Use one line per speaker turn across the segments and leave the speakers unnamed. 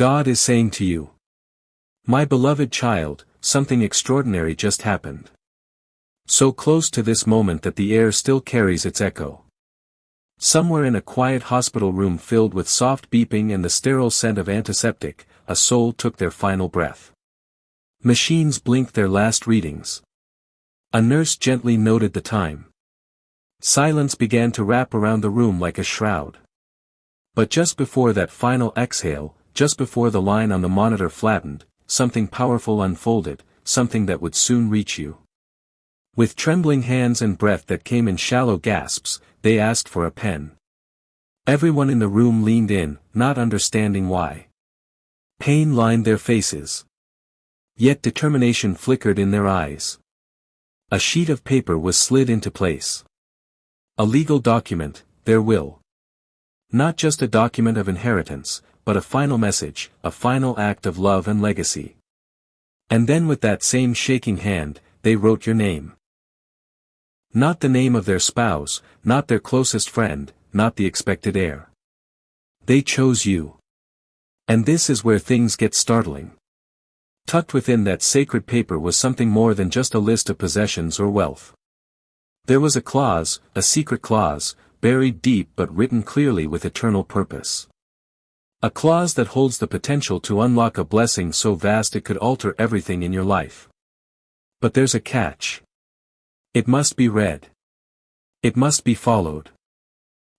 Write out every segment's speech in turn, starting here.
God is saying to you, my beloved child, something extraordinary just happened. So close to this moment that the air still carries its echo. Somewhere in a quiet hospital room filled with soft beeping and the sterile scent of antiseptic, a soul took their final breath. Machines blinked their last readings. A nurse gently noted the time. Silence began to wrap around the room like a shroud. But just before that final exhale, just before the line on the monitor flattened, something powerful unfolded, something that would soon reach you. With trembling hands and breath that came in shallow gasps, they asked for a pen. Everyone in the room leaned in, not understanding why. Pain lined their faces. Yet determination flickered in their eyes. A sheet of paper was slid into place. A legal document, their will. Not just a document of inheritance, but a final message, a final act of love and legacy. And then with that same shaking hand, they wrote your name. Not the name of their spouse, not their closest friend, not the expected heir. They chose you. And this is where things get startling. Tucked within that sacred paper was something more than just a list of possessions or wealth. There was a clause, a secret clause, buried deep but written clearly with eternal purpose. A clause that holds the potential to unlock a blessing so vast it could alter everything in your life. But there's a catch. It must be read. It must be followed.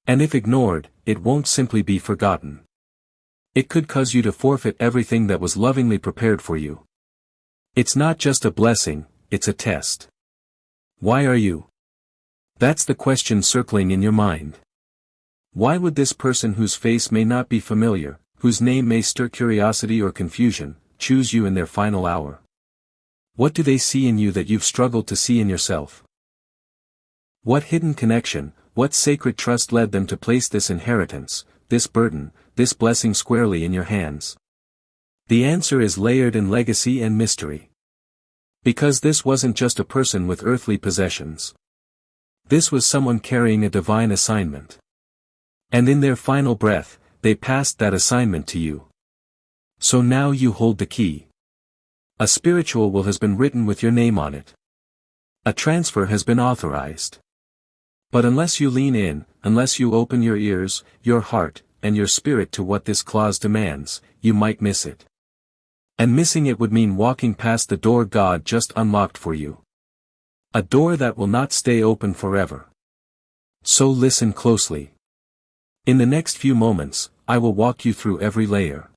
And if ignored, it won't simply be forgotten. It could cause you to forfeit everything that was lovingly prepared for you. It's not just a blessing, it's a test. Why are you? That's the question circling in your mind. Why would this person whose face may not be familiar, whose name may stir curiosity or confusion, choose you in their final hour? What do they see in you that you've struggled to see in yourself? What hidden connection, what sacred trust led them to place this inheritance, this burden, this blessing squarely in your hands? The answer is layered in legacy and mystery. Because this wasn't just a person with earthly possessions. This was someone carrying a divine assignment. And in their final breath, they passed that assignment to you. So now you hold the key. A spiritual will has been written with your name on it. A transfer has been authorized. But unless you lean in, unless you open your ears, your heart, and your spirit to what this clause demands, you might miss it. And missing it would mean walking past the door God just unlocked for you. A door that will not stay open forever. So listen closely. In the next few moments, I will walk you through every layer.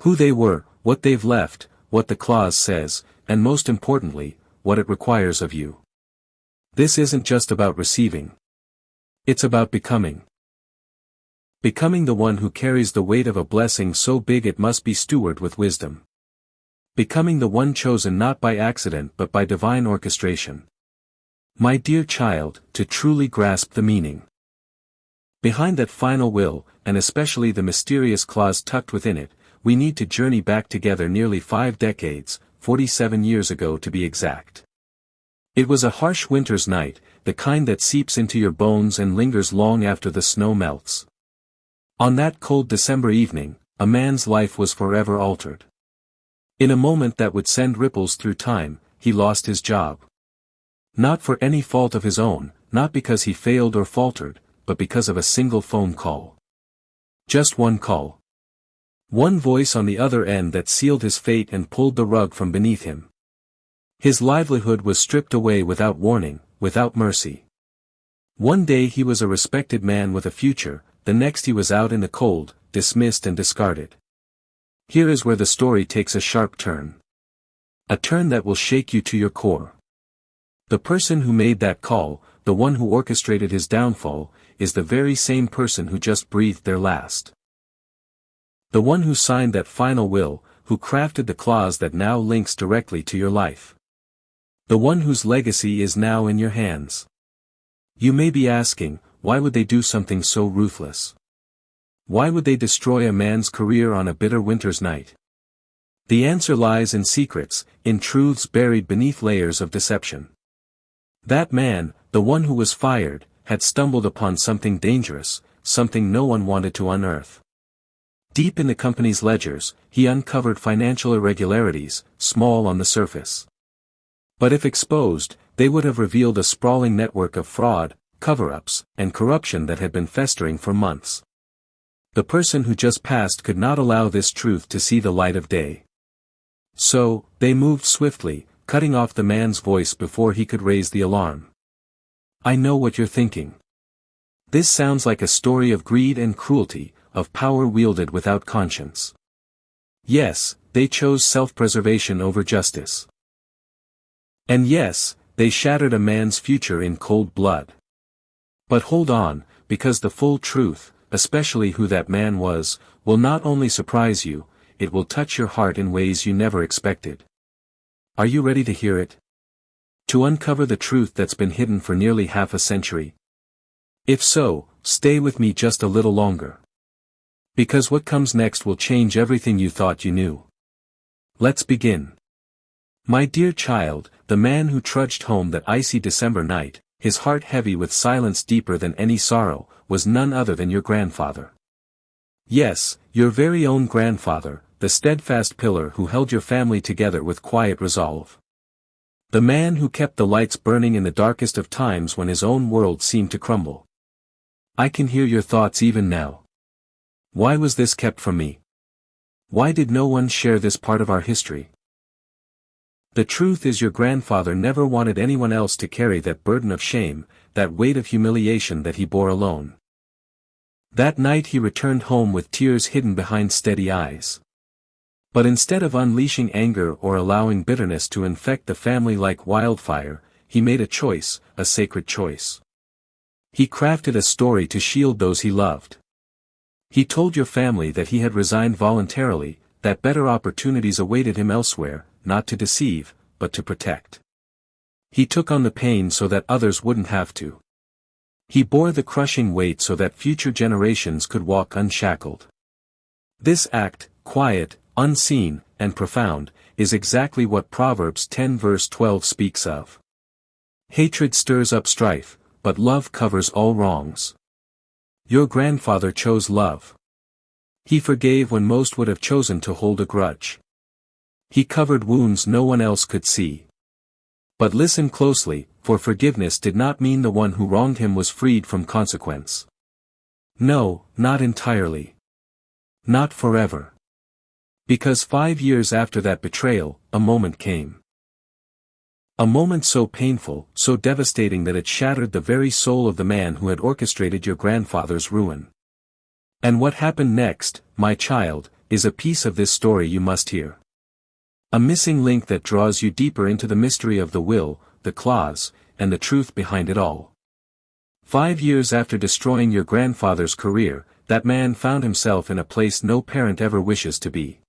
Who they were, what they've left, what the clause says, and most importantly, what it requires of you. This isn't just about receiving. It's about becoming. Becoming the one who carries the weight of a blessing so big it must be stewarded with wisdom. Becoming the one chosen not by accident but by divine orchestration. My dear child, to truly grasp the meaning behind that final will, and especially the mysterious clause tucked within it, we need to journey back together nearly 5 decades, 47 years ago to be exact. It was a harsh winter's night, the kind that seeps into your bones and lingers long after the snow melts. On that cold December evening, a man's life was forever altered. In a moment that would send ripples through time, he lost his job. Not for any fault of his own, not because he failed or faltered, but because of a single phone call. Just one call. One voice on the other end that sealed his fate and pulled the rug from beneath him. His livelihood was stripped away without warning, without mercy. One day he was a respected man with a future, the next he was out in the cold, dismissed and discarded. Here is where the story takes a sharp turn. A turn that will shake you to your core. The person who made that call, the one who orchestrated his downfall, is the very same person who just breathed their last. The one who signed that final will, who crafted the clause that now links directly to your life. The one whose legacy is now in your hands. You may be asking, why would they do something so ruthless? Why would they destroy a man's career on a bitter winter's night? The answer lies in secrets, in truths buried beneath layers of deception. That man, the one who was fired, had stumbled upon something dangerous, something no one wanted to unearth. Deep in the company's ledgers, he uncovered financial irregularities, small on the surface. But if exposed, they would have revealed a sprawling network of fraud, cover-ups, and corruption that had been festering for months. The person who just passed could not allow this truth to see the light of day. So, they moved swiftly, cutting off the man's voice before he could raise the alarm. I know what you're thinking. This sounds like a story of greed and cruelty, of power wielded without conscience. Yes, they chose self-preservation over justice. And yes, they shattered a man's future in cold blood. But hold on, because the full truth, especially who that man was, will not only surprise you, it will touch your heart in ways you never expected. Are you ready to hear it? To uncover the truth that's been hidden for nearly half a century? If so, stay with me just a little longer. Because what comes next will change everything you thought you knew. Let's begin. My dear child, the man who trudged home that icy December night, his heart heavy with silence deeper than any sorrow, was none other than your grandfather. Yes, your very own grandfather, the steadfast pillar who held your family together with quiet resolve. The man who kept the lights burning in the darkest of times when his own world seemed to crumble. I can hear your thoughts even now. Why was this kept from me? Why did no one share this part of our history? The truth is your grandfather never wanted anyone else to carry that burden of shame, that weight of humiliation that he bore alone. That night he returned home with tears hidden behind steady eyes. But instead of unleashing anger or allowing bitterness to infect the family like wildfire, he made a choice, a sacred choice. He crafted a story to shield those he loved. He told your family that he had resigned voluntarily, that better opportunities awaited him elsewhere, not to deceive, but to protect. He took on the pain so that others wouldn't have to. He bore the crushing weight so that future generations could walk unshackled. This act, quiet, unseen, and profound, is exactly what Proverbs 10 verse 12 speaks of. Hatred stirs up strife, but love covers all wrongs. Your grandfather chose love. He forgave when most would have chosen to hold a grudge. He covered wounds no one else could see. But listen closely, for forgiveness did not mean the one who wronged him was freed from consequence. No, not entirely. Not forever. Because 5 years after that betrayal, a moment came. A moment so painful, so devastating that it shattered the very soul of the man who had orchestrated your grandfather's ruin. And what happened next, my child, is a piece of this story you must hear. A missing link that draws you deeper into the mystery of the will, the clause, and the truth behind it all. 5 years after destroying your grandfather's career, that man found himself in a place no parent ever wishes to be.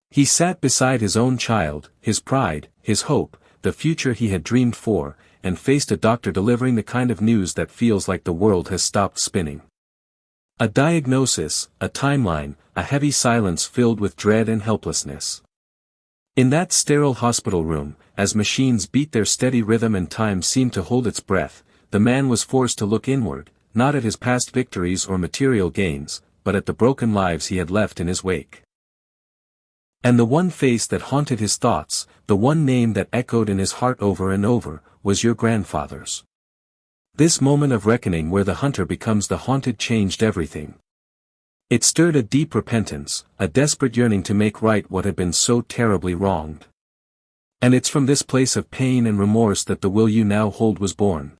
He sat beside his own child, his pride, his hope, the future he had dreamed for, and faced a doctor delivering the kind of news that feels like the world has stopped spinning. A diagnosis, a timeline, a heavy silence filled with dread and helplessness. In that sterile hospital room, as machines beat their steady rhythm and time seemed to hold its breath, the man was forced to look inward, not at his past victories or material gains, but at the broken lives he had left in his wake. And the one face that haunted his thoughts, the one name that echoed in his heart over and over, was your grandfather's. This moment of reckoning where the hunter becomes the haunted changed everything. It stirred a deep repentance, a desperate yearning to make right what had been so terribly wronged. And it's from this place of pain and remorse that the will you now hold was born.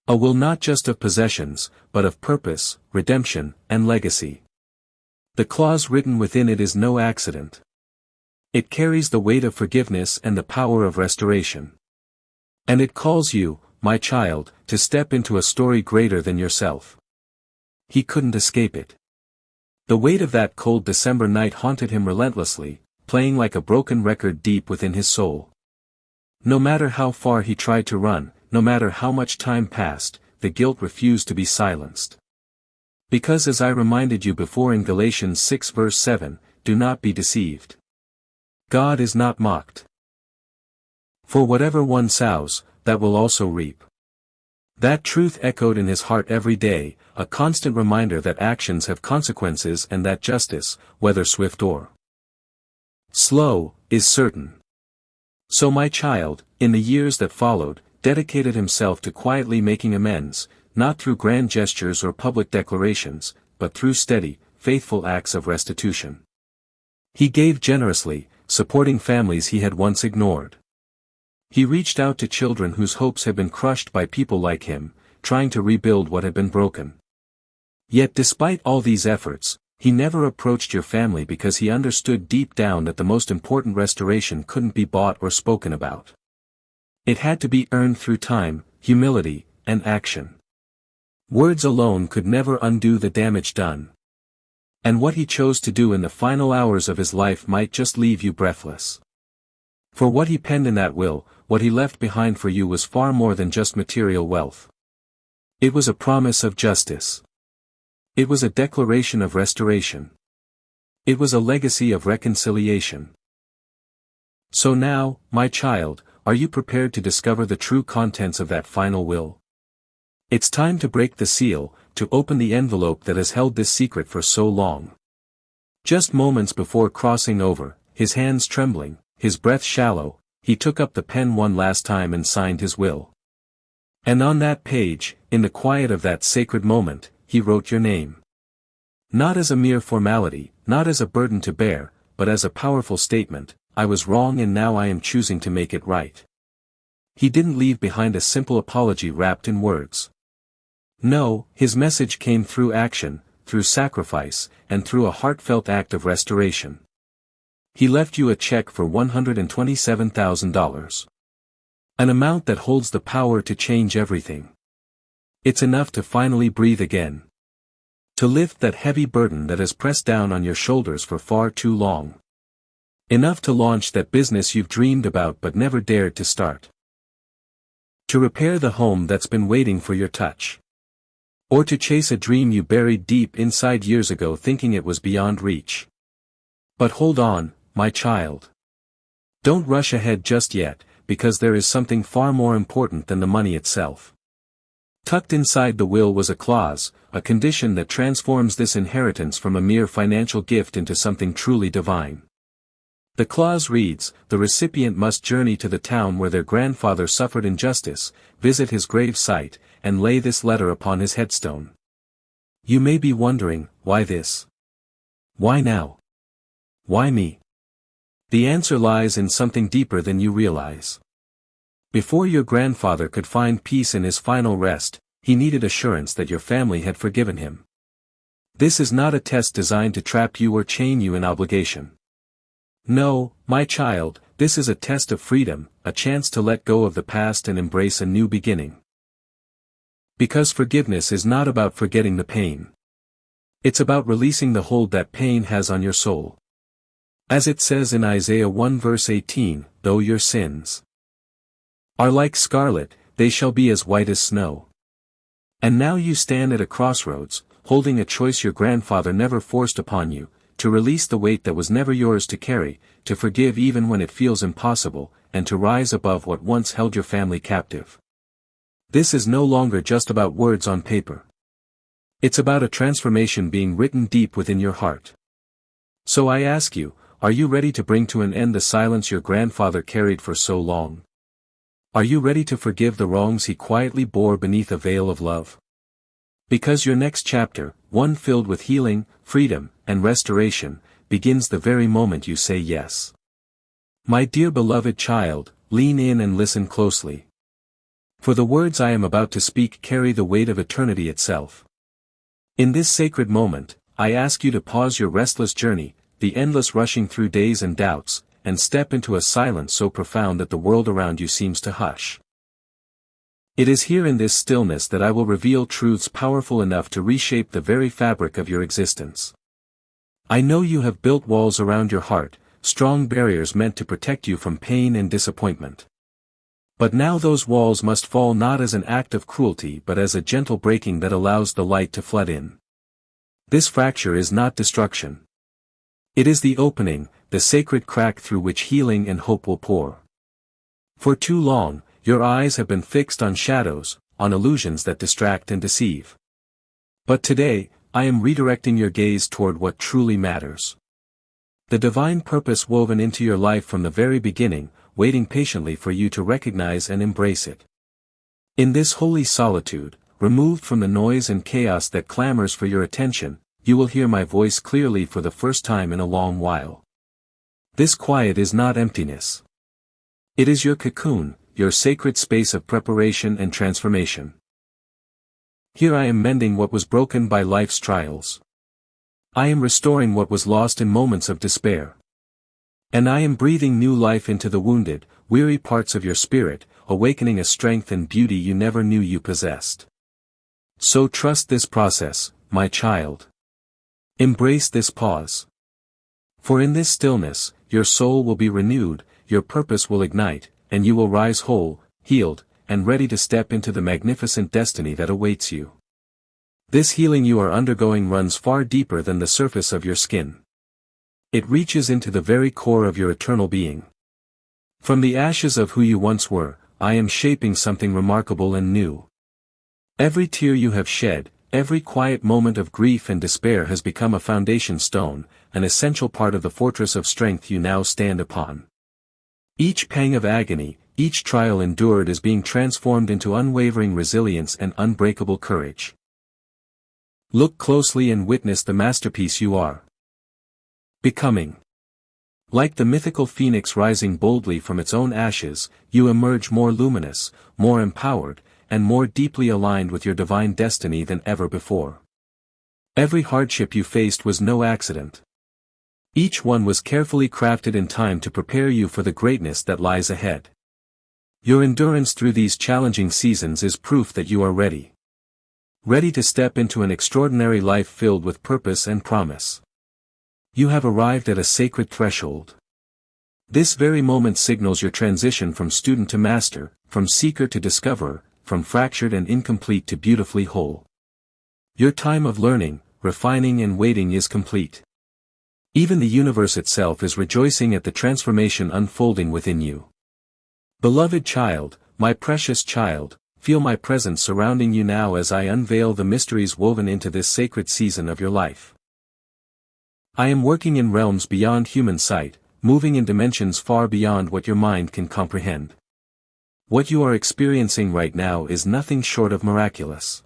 A will not just of possessions, but of purpose, redemption, and legacy. The clause written within it is no accident. It carries the weight of forgiveness and the power of restoration. And it calls you, my child, to step into a story greater than yourself. He couldn't escape it. The weight of that cold December night haunted him relentlessly, playing like a broken record deep within his soul. No matter how far he tried to run, no matter how much time passed, the guilt refused to be silenced. Because as I reminded you before in Galatians 6 verse 7, do not be deceived. God is not mocked. For whatever one sows, that will also reap. That truth echoed in his heart every day, a constant reminder that actions have consequences and that justice, whether swift or slow, is certain. So my child, in the years that followed, dedicated himself to quietly making amends, not through grand gestures or public declarations, but through steady, faithful acts of restitution. He gave generously, supporting families he had once ignored. He reached out to children whose hopes had been crushed by people like him, trying to rebuild what had been broken. Yet despite all these efforts, he never approached your family because he understood deep down that the most important restoration couldn't be bought or spoken about. It had to be earned through time, humility, and action. Words alone could never undo the damage done. And what he chose to do in the final hours of his life might just leave you breathless. For what he penned in that will, what he left behind for you was far more than just material wealth. It was a promise of justice. It was a declaration of restoration. It was a legacy of reconciliation. So now, my child, are you prepared to discover the true contents of that final will? It's time to break the seal, to open the envelope that has held this secret for so long. Just moments before crossing over, his hands trembling, his breath shallow, he took up the pen one last time and signed his will. And on that page, in the quiet of that sacred moment, he wrote your name. Not as a mere formality, not as a burden to bear, but as a powerful statement, I was wrong and now I am choosing to make it right. He didn't leave behind a simple apology wrapped in words. No, his message came through action, through sacrifice, and through a heartfelt act of restoration. He left you a check for $127,000. An amount that holds the power to change everything. It's enough to finally breathe again. To lift that heavy burden that has pressed down on your shoulders for far too long. Enough to launch that business you've dreamed about but never dared to start. To repair the home that's been waiting for your touch. Or to chase a dream you buried deep inside years ago thinking it was beyond reach. But hold on, my child. Don't rush ahead just yet, because there is something far more important than the money itself. Tucked inside the will was a clause, a condition that transforms this inheritance from a mere financial gift into something truly divine. The clause reads, the recipient must journey to the town where their grandfather suffered injustice, visit his grave site, and lay this letter upon his headstone. You may be wondering, why this? Why now? Why me? The answer lies in something deeper than you realize. Before your grandfather could find peace in his final rest, he needed assurance that your family had forgiven him. This is not a test designed to trap you or chain you in obligation. No, my child, this is a test of freedom, a chance to let go of the past and embrace a new beginning. Because forgiveness is not about forgetting the pain. It's about releasing the hold that pain has on your soul. As it says in Isaiah 1 verse 18, though your sins are like scarlet, they shall be as white as snow. And now you stand at a crossroads, holding a choice your grandfather never forced upon you, to release the weight that was never yours to carry, to forgive even when it feels impossible, and to rise above what once held your family captive. This is no longer just about words on paper. It's about a transformation being written deep within your heart. So I ask you, are you ready to bring to an end the silence your grandfather carried for so long? Are you ready to forgive the wrongs he quietly bore beneath a veil of love? Because your next chapter, one filled with healing, freedom, and restoration, begins the very moment you say yes. My dear beloved child, lean in and listen closely. For the words I am about to speak carry the weight of eternity itself. In this sacred moment, I ask you to pause your restless journey, the endless rushing through days and doubts, and step into a silence so profound that the world around you seems to hush. It is here in this stillness that I will reveal truths powerful enough to reshape the very fabric of your existence. I know you have built walls around your heart, strong barriers meant to protect you from pain and disappointment. But now those walls must fall not as an act of cruelty but as a gentle breaking that allows the light to flood in. This fracture is not destruction. It is the opening, the sacred crack through which healing and hope will pour. For too long, your eyes have been fixed on shadows, on illusions that distract and deceive. But today, I am redirecting your gaze toward what truly matters. The divine purpose woven into your life from the very beginning, waiting patiently for you to recognize and embrace it. In this holy solitude, removed from the noise and chaos that clamors for your attention, you will hear my voice clearly for the first time in a long while. This quiet is not emptiness. It is your cocoon, your sacred space of preparation and transformation. Here I am mending what was broken by life's trials. I am restoring what was lost in moments of despair. And I am breathing new life into the wounded, weary parts of your spirit, awakening a strength and beauty you never knew you possessed. So trust this process, my child. Embrace this pause. For in this stillness, your soul will be renewed, your purpose will ignite, and you will rise whole, healed, and ready to step into the magnificent destiny that awaits you. This healing you are undergoing runs far deeper than the surface of your skin. It reaches into the very core of your eternal being. From the ashes of who you once were, I am shaping something remarkable and new. Every tear you have shed, every quiet moment of grief and despair has become a foundation stone, an essential part of the fortress of strength you now stand upon. Each pang of agony, each trial endured is being transformed into unwavering resilience and unbreakable courage. Look closely and witness the masterpiece you are becoming. Like the mythical phoenix rising boldly from its own ashes, you emerge more luminous, more empowered, and more deeply aligned with your divine destiny than ever before. Every hardship you faced was no accident. Each one was carefully crafted in time to prepare you for the greatness that lies ahead. Your endurance through these challenging seasons is proof that you are ready. Ready to step into an extraordinary life filled with purpose and promise. You have arrived at a sacred threshold. This very moment signals your transition from student to master, from seeker to discoverer, from fractured and incomplete to beautifully whole. Your time of learning, refining and waiting is complete. Even the universe itself is rejoicing at the transformation unfolding within you. Beloved child, my precious child, feel my presence surrounding you now as I unveil the mysteries woven into this sacred season of your life. I am working in realms beyond human sight, moving in dimensions far beyond what your mind can comprehend. What you are experiencing right now is nothing short of miraculous.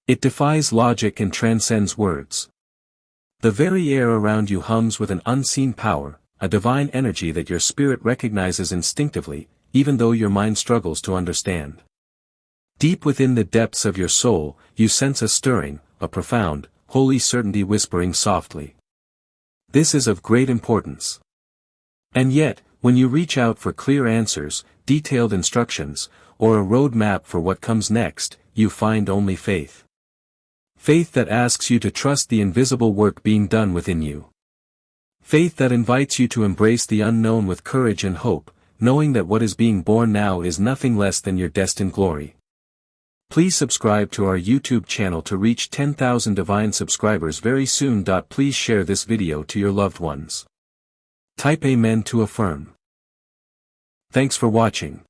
It defies logic and transcends words. The very air around you hums with an unseen power, a divine energy that your spirit recognizes instinctively, even though your mind struggles to understand. Deep within the depths of your soul, you sense a stirring, a profound, holy certainty whispering softly. This is of great importance. And yet, when you reach out for clear answers, detailed instructions, or a road map for what comes next, you find only faith. Faith that asks you to trust the invisible work being done within you. Faith that invites you to embrace the unknown with courage and hope, knowing that what is being born now is nothing less than your destined glory. Please subscribe to our YouTube channel to reach 10,000 divine subscribers very soon. Please share this video to your loved ones. Type Amen to affirm. Thanks for watching.